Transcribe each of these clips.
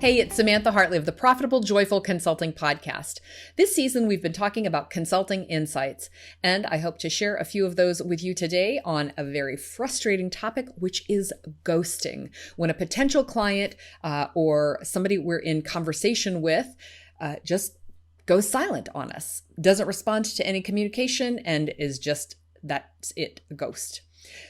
Hey, it's Samantha Hartley of the Profitable Joyful Consulting Podcast. This season, we've been talking about consulting insights, and I hope to share a few of those with you today on a very frustrating topic, which is ghosting. When a potential client or somebody we're in conversation with just goes silent on us, doesn't respond to any communication, and is just, that's it, a ghost.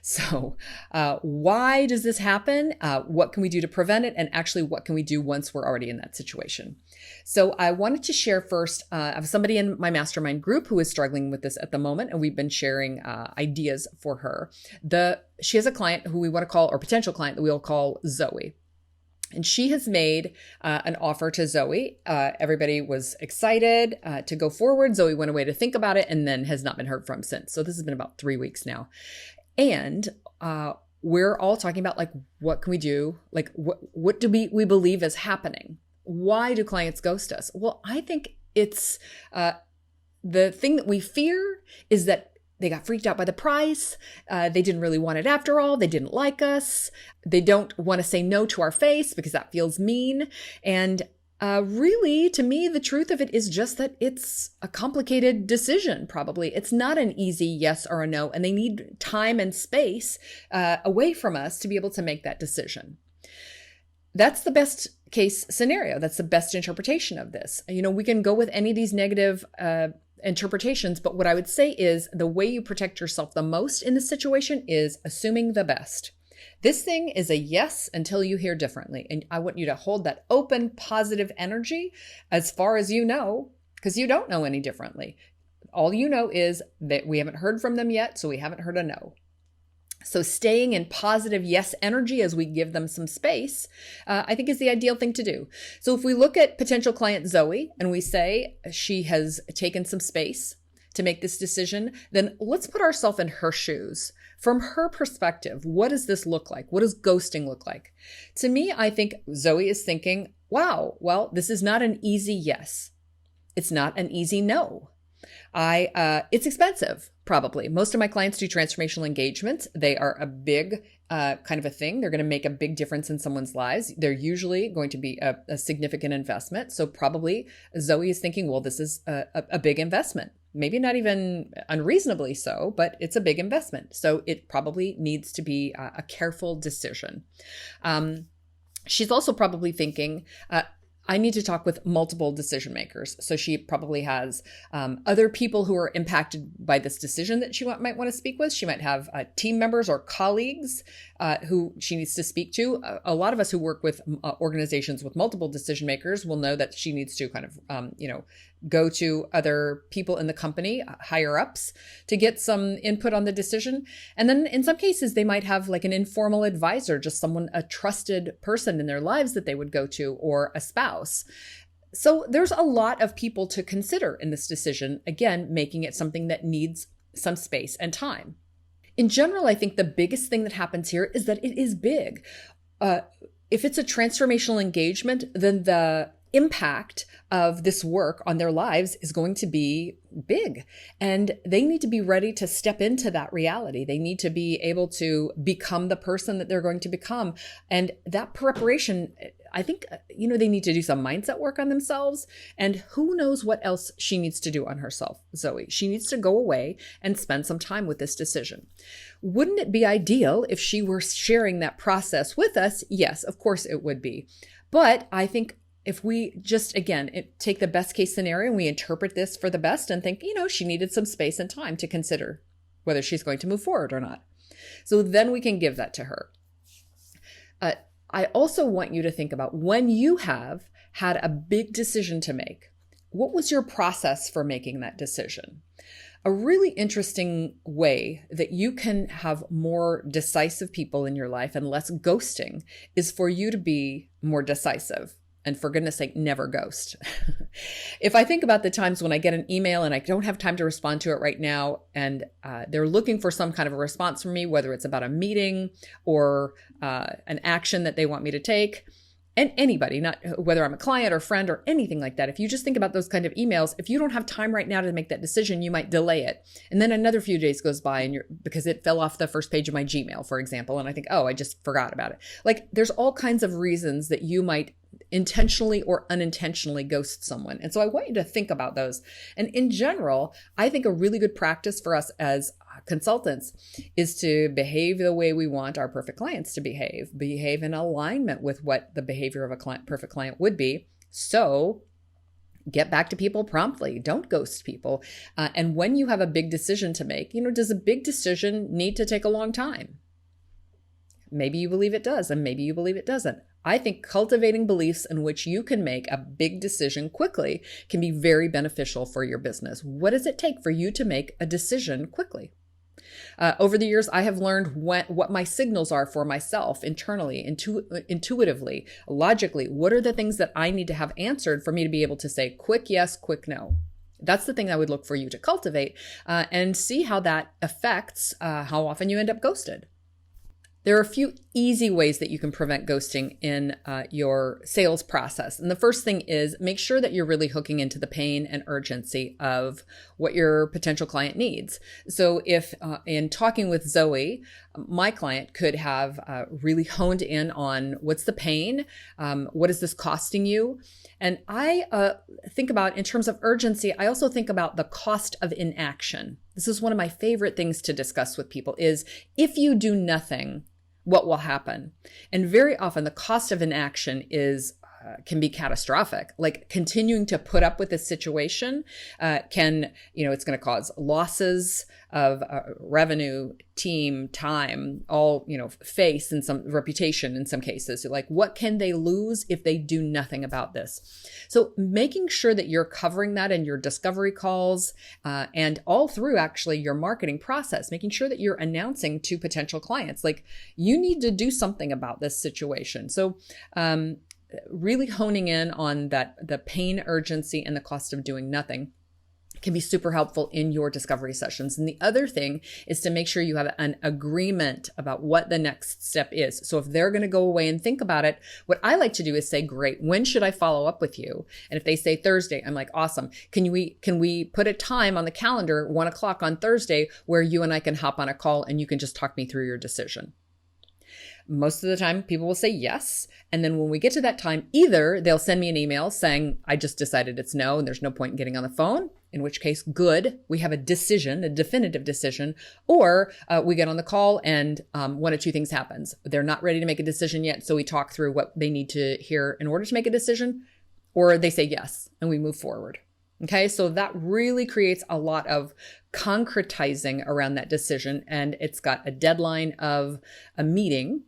So why does this happen? What can we do to prevent it? And actually, what can we do once we're already in that situation? So I wanted to share first, I have somebody in my mastermind group who is struggling with this at the moment, and we've been sharing ideas for her. She has a client who we want to call, or potential client that we'll call Zoe. And she has made an offer to Zoe. Everybody was excited to go forward. Zoe went away to think about it and then has not been heard from since. So this has been about 3 weeks now. And we're all talking about, like, what can we do? Like, what do we believe is happening? Why do clients ghost us? Well, I think it's the thing that we fear is that they got freaked out by the price. They didn't really want it after all. They didn't like us. They don't want to say no to our face because that feels mean. And really, to me, the truth of it is just that it's a complicated decision, probably. It's not an easy yes or a no, and they need time and space away from us to be able to make that decision. That's the best case scenario. That's the best interpretation of this. You know, we can go with any of these negative interpretations, but what I would say is the way you protect yourself the most in this situation is assuming the best. This thing is a yes until you hear differently. And I want you to hold that open, positive energy as far as you know, because you don't know any differently. All you know is that we haven't heard from them yet, so we haven't heard a no. So staying in positive yes energy as we give them some space, I think is the ideal thing to do. So if we look at potential client Zoe and we say she has taken some space to make this decision, then let's put ourselves in her shoes. From her perspective, what does this look like? What does ghosting look like? To me, I think Zoe is thinking, wow, well, this is not an easy yes. It's not an easy no. It's expensive, probably. Most of my clients do transformational engagements. They are a big kind of a thing. They're going to make a big difference in someone's lives. They're usually going to be a significant investment. So probably Zoe is thinking, well, this is a big investment. Maybe not even unreasonably so, but it's a big investment. So it probably needs to be a careful decision. She's also probably thinking, I need to talk with multiple decision makers. So she probably has other people who are impacted by this decision that she might want to speak with. She might have team members or colleagues who she needs to speak to. A lot of us who work with organizations with multiple decision makers will know that she needs to kind of, go to other people in the company, higher ups, to get some input on the decision. And then in some cases, they might have like an informal advisor, just someone, a trusted person in their lives that they would go to, or a spouse. So there's a lot of people to consider in this decision, again, making it something that needs some space and time. In general, I think the biggest thing that happens here is that it is big. If it's a transformational engagement, then the impact of this work on their lives is going to be big, and they need to be ready to step into that reality. They need to be able to become the person that they're going to become. And that preparation, I think, they need to do some mindset work on themselves, and who knows what else she needs to do on herself, Zoe. She needs to go away and spend some time with this decision. Wouldn't it be ideal if she were sharing that process with us? Yes, of course it would be. But I think if we just, again, take the best case scenario and we interpret this for the best and think, she needed some space and time to consider whether she's going to move forward or not. So then we can give that to her. I also want you to think about when you have had a big decision to make, what was your process for making that decision? A really interesting way that you can have more decisive people in your life and less ghosting is for you to be more decisive. And for goodness sake, never ghost. If I think about the times when I get an email and I don't have time to respond to it right now, and they're looking for some kind of a response from me, whether it's about a meeting or an action that they want me to take, And anybody, not whether I'm a client or friend or anything like that, if you just think about those kind of emails, if you don't have time right now to make that decision, you might delay it. And then another few days goes by and because it fell off the first page of my Gmail, for example, and I think, oh, I just forgot about it. Like there's all kinds of reasons that you might intentionally or unintentionally ghost someone. And so I want you to think about those. And in general, I think a really good practice for us as consultants is to behave the way we want our perfect clients to behave in alignment with what the behavior of a perfect client would be. So get back to people promptly. Don't ghost people. And when you have a big decision to make, does a big decision need to take a long time? Maybe you believe it does, and maybe you believe it doesn't. I think cultivating beliefs in which you can make a big decision quickly can be very beneficial for your business. What does it take for you to make a decision quickly? Over the years, I have learned what my signals are for myself internally, intuitively, logically. What are the things that I need to have answered for me to be able to say quick yes, quick no? That's the thing I would look for you to cultivate and see how that affects how often you end up ghosted. There are a few easy ways that you can prevent ghosting in your sales process. And the first thing is make sure that you're really hooking into the pain and urgency of what your potential client needs. So if in talking with Zoe, my client could have really honed in on what's the pain, what is this costing you? And I think about, in terms of urgency, I also think about the cost of inaction. This is one of my favorite things to discuss with people is if you do nothing, what will happen? And very often the cost of inaction can be catastrophic. Like continuing to put up with this situation it's going to cause losses of revenue, team, time, all, face and some reputation in some cases. Like what can they lose if they do nothing about this? So making sure that you're covering that in your discovery calls and all through actually your marketing process, making sure that you're announcing to potential clients, like you need to do something about this situation. So, really honing in on the pain, urgency, and the cost of doing nothing can be super helpful in your discovery sessions. And the other thing is to make sure you have an agreement about what the next step is. So if they're going to go away and think about it, what I like to do is say, great, when should I follow up with you? And if they say Thursday, I'm like, awesome. Can we put a time on the calendar, 1:00 on Thursday, where you and I can hop on a call and you can just talk me through your decision? Most of the time, people will say yes. And then when we get to that time, either they'll send me an email saying, I just decided it's no, and there's no point in getting on the phone, in which case, good, we have a decision, a definitive decision, or we get on the call and one of two things happens. They're not ready to make a decision yet, so we talk through what they need to hear in order to make a decision, or they say yes, and we move forward. Okay, so that really creates a lot of concretizing around that decision, and it's got a deadline of a meeting.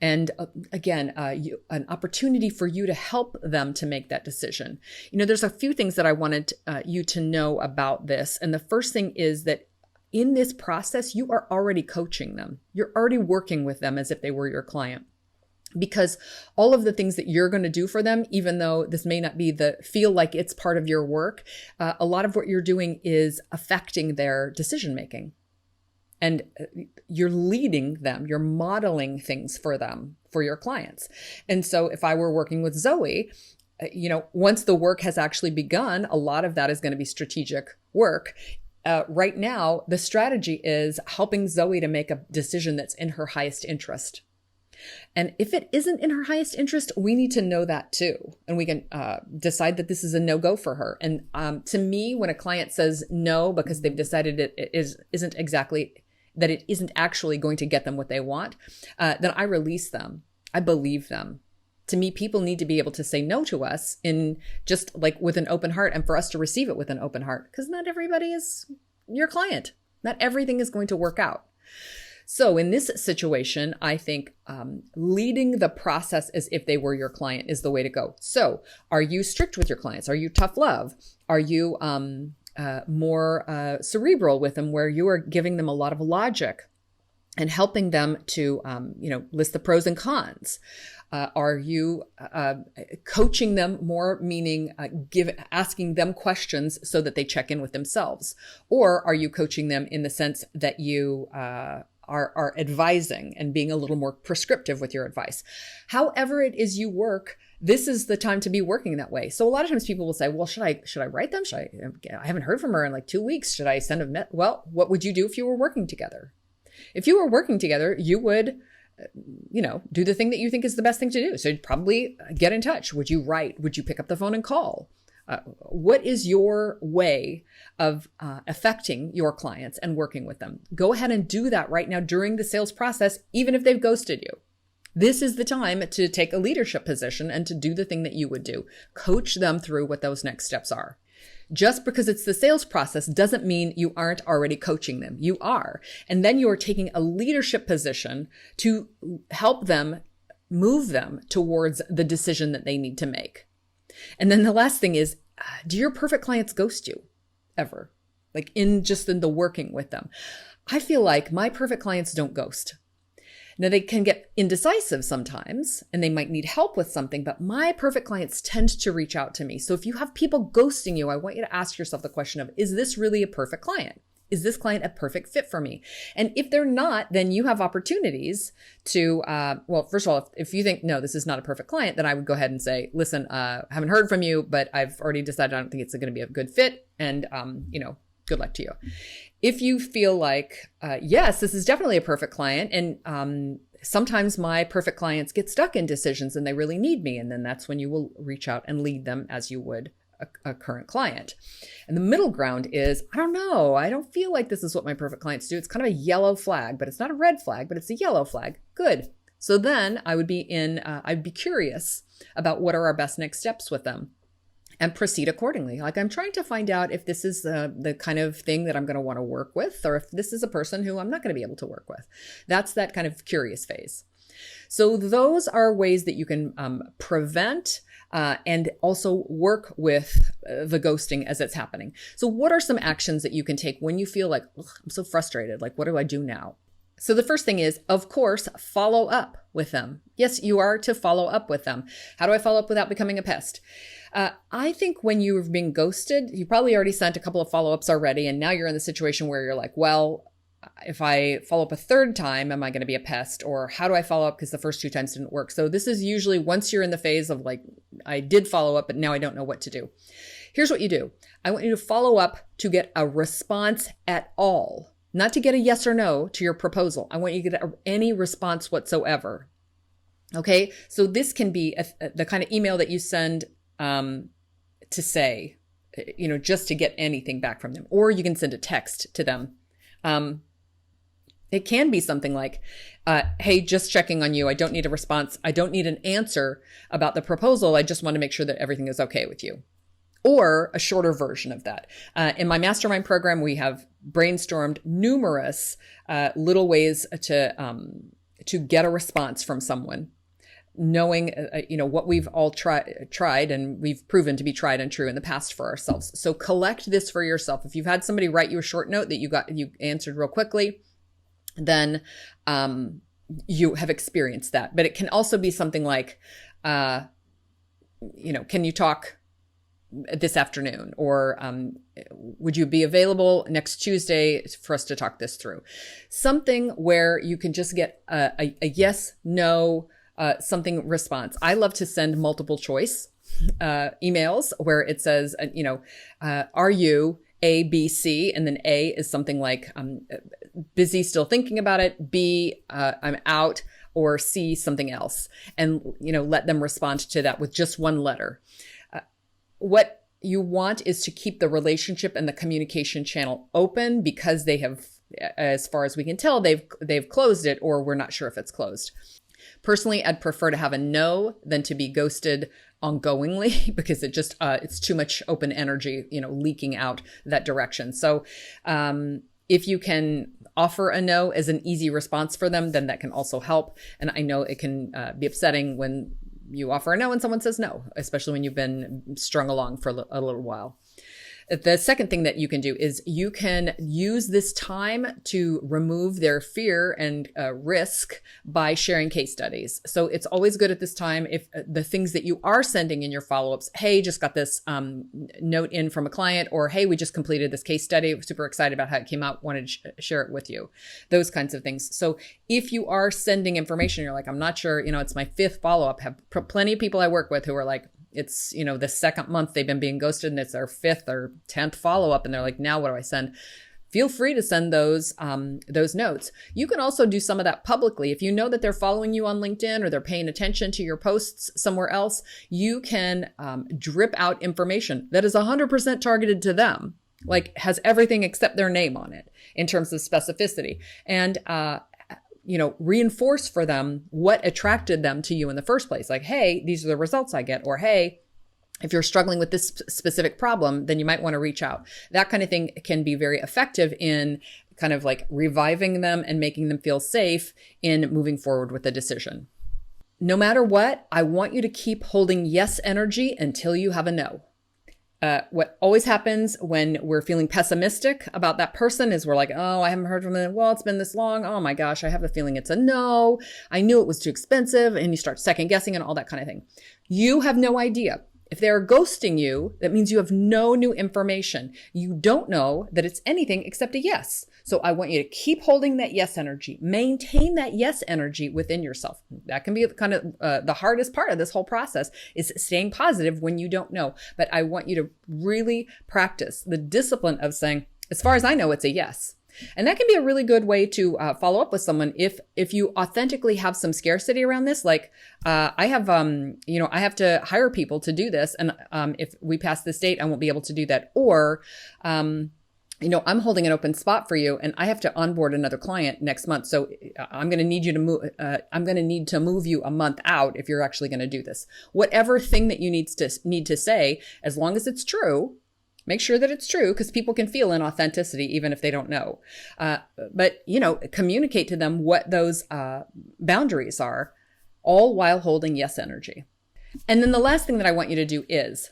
And again, an opportunity for you to help them to make that decision. There's a few things that I wanted you to know about this. And the first thing is that in this process, you are already coaching them. You're already working with them as if they were your client. Because all of the things that you're going to do for them, even though this may not be feel like it's part of your work, a lot of what you're doing is affecting their decision making. And you're leading them, you're modeling things for them, for your clients. And so if I were working with Zoe, once the work has actually begun, a lot of that is going to be strategic work. Right now, the strategy is helping Zoe to make a decision that's in her highest interest. And if it isn't in her highest interest, we need to know that too. And we can decide that this is a no-go for her. And to me, when a client says no because they've decided it isn't actually going to get them what they want, then I release them. I believe them. To me, people need to be able to say no to us in just like with an open heart, and for us to receive it with an open heart, because not everybody is your client. Not everything is going to work out. So in this situation, I think leading the process as if they were your client is the way to go. So are you strict with your clients? Are you tough love? Are you more cerebral with them, where you are giving them a lot of logic and helping them to list the pros and cons? Are you coaching them more, meaning asking them questions so that they check in with themselves? Or are you coaching them in the sense that you are advising and being a little more prescriptive with your advice. However it is you work, this is the time to be working that way. So a lot of times people will say, well, should I write them? I haven't heard from her in like 2 weeks. Should I send a well, what would you do if you were working together? If you were working together, you would, do the thing that you think is the best thing to do. So you'd probably get in touch. Would you write? Would you pick up the phone and call? What is your way of affecting your clients and working with them? Go ahead and do that right now during the sales process, even if they've ghosted you. This is the time to take a leadership position and to do the thing that you would do. Coach them through what those next steps are. Just because it's the sales process doesn't mean you aren't already coaching them. You are. And then you're taking a leadership position to help them, move them towards the decision that they need to make. And then the last thing is, do your perfect clients ghost you ever? Like in the working with them. I feel like my perfect clients don't ghost. Now they can get indecisive sometimes and they might need help with something, but my perfect clients tend to reach out to me. So if you have people ghosting you, I want you to ask yourself the question of, is this really a perfect client? Is this client a perfect fit for me? And if they're not, then you have opportunities to, first of all, if you think, no, this is not a perfect client, then I would go ahead and say, listen, I haven't heard from you, but I've already decided I don't think it's going to be a good fit. And, good luck to you. If you feel like, yes, this is definitely a perfect client. And sometimes my perfect clients get stuck in decisions and they really need me. And then that's when you will reach out and lead them as you would a current client. And the middle ground is, I don't know. I don't feel like this is what my perfect clients do. It's kind of a yellow flag, but it's not a red flag, but it's a yellow flag. Good. So then I would be I'd be curious about what are our best next steps with them and proceed accordingly. Like I'm trying to find out if this is the kind of thing that I'm going to want to work with, or if this is a person who I'm not going to be able to work with. That's that kind of curious phase. So those are ways that you can prevent and also work with the ghosting as it's happening. So what are some actions that you can take when you feel like, I'm so frustrated? Like, what do I do now? So the first thing is, of course, follow up with them. Yes, you are to follow up with them. How do I follow up without becoming a pest? I think when you've been ghosted, you probably already sent a couple of follow-ups already. And now you're in the situation where you're like, well, if I follow up a third time, am I going to be a pest? Or how do I follow up because the first 2 times didn't work? So this is usually once you're in the phase of like, I did follow up, but now I don't know what to do. Here's what you do. I want you to follow up to get a response at all, not to get a yes or no to your proposal. I want you to get any response whatsoever. Okay. So this can be the kind of email that you send to say, just to get anything back from them, or you can send a text to them. It can be something like, hey, just checking on you. I don't need a response. I don't need an answer about the proposal. I just want to make sure that everything is okay with you. Or a shorter version of that. In my mastermind program, we have brainstormed numerous little ways to get a response from someone, knowing what we've all tried and we've proven to be tried and true in the past for ourselves. So collect this for yourself. If you've had somebody write you a short note that you answered real quickly, then you have experienced that. But it can also be something like, can you talk this afternoon? Or would you be available next Tuesday for us to talk this through? Something where you can just get a yes, no, something response. I love to send multiple choice emails where it says, are you A, B, C, and then A is something like busy, still thinking about it. B, I'm out, or C, something else, and let them respond to that with just one letter. What you want is to keep the relationship and the communication channel open because they have, as far as we can tell, they've closed it, or we're not sure if it's closed. Personally, I'd prefer to have a no than to be ghosted ongoingly because it's too much open energy, leaking out that direction. So, if you can offer a no as an easy response for them, then that can also help. And I know it can be upsetting when you offer a no and someone says no, especially when you've been strung along for a little while. The second thing that you can do is you can use this time to remove their fear and risk by sharing case studies. So it's always good at this time if the things that you are sending in your follow-ups, hey, just got this note in from a client, or hey, we just completed this case study, super excited about how it came out, wanted to share it with you, those kinds of things. So if you are sending information, you're like, I'm not sure, it's my 5th follow-up. Have plenty of people I work with who are like, it's, the second month they've been being ghosted and it's their 5th or 10th follow-up. And they're like, now what do I send? Feel free to send those notes. You can also do some of that publicly. If you know that they're following you on LinkedIn or they're paying attention to your posts somewhere else, you can drip out information that is 100% targeted to them, like has everything except their name on it in terms of specificity. And reinforce for them what attracted them to you in the first place. Like, hey, these are the results I get. Or, hey, if you're struggling with this specific problem, then you might want to reach out. That kind of thing can be very effective in kind of like reviving them and making them feel safe in moving forward with a decision. No matter what, I want you to keep holding yes energy until you have a no. What always happens when we're feeling pessimistic about that person is we're like, oh, I haven't heard from them. Well, it's been this long. Oh my gosh, I have a feeling it's a no. I knew it was too expensive. And you start second guessing and all that kind of thing. You have no idea. If they're ghosting you, that means you have no new information. You don't know that it's anything except a yes. So I want you to keep holding that yes energy. Maintain that yes energy within yourself. That can be kind of the hardest part of this whole process is staying positive when you don't know. But I want you to really practice the discipline of saying, as far as I know, it's a yes. And that can be a really good way to follow up with someone if you authentically have some scarcity around this. Like I have to hire people to do this, and if we pass this date, I won't be able to do that. Or I'm holding an open spot for you, and I have to onboard another client next month. So I'm going to need you to move. I'm going to need to move you a month out if you're actually going to do this. Whatever thing that you need to say, as long as it's true. Make sure that it's true because people can feel inauthenticity even if they don't know. But communicate to them what those boundaries are, all while holding yes energy. And then the last thing that I want you to do is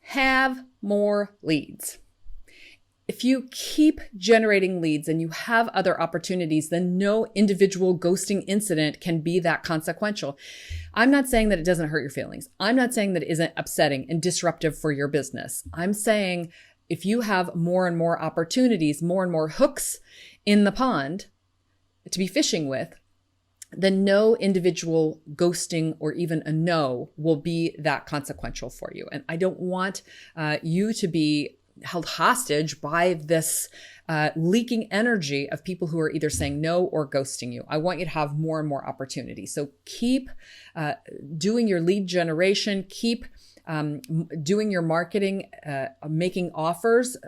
have more leads. If you keep generating leads and you have other opportunities, then no individual ghosting incident can be that consequential. I'm not saying that it doesn't hurt your feelings. I'm not saying that it isn't upsetting and disruptive for your business. I'm saying if you have more and more opportunities, more and more hooks in the pond to be fishing with, then no individual ghosting or even a no will be that consequential for you. And I don't want you to be held hostage by this leaking energy of people who are either saying no or ghosting you. I want you to have more and more opportunities. So keep doing your lead generation, keep doing your marketing, making offers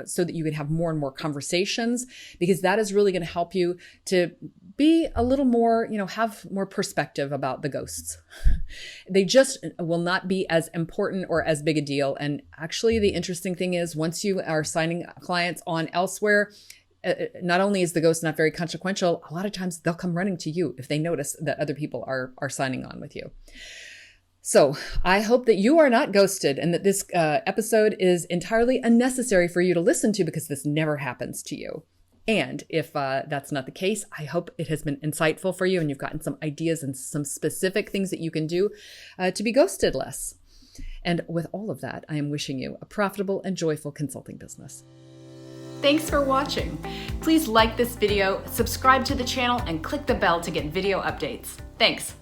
so that you can have more and more conversations, because that is really going to help you to be a little more, have more perspective about the ghosts. They just will not be as important or as big a deal. And actually, the interesting thing is once you are signing clients on elsewhere, not only is the ghost not very consequential, a lot of times they'll come running to you if they notice that other people are signing on with you. So I hope that you are not ghosted and that this episode is entirely unnecessary for you to listen to because this never happens to you. And if that's not the case, I hope it has been insightful for you and you've gotten some ideas and some specific things that you can do to be ghosted less. And with all of that, I am wishing you a profitable and joyful consulting business. Thanks for watching. Please like this video, subscribe to the channel, and click the bell to get video updates. Thanks.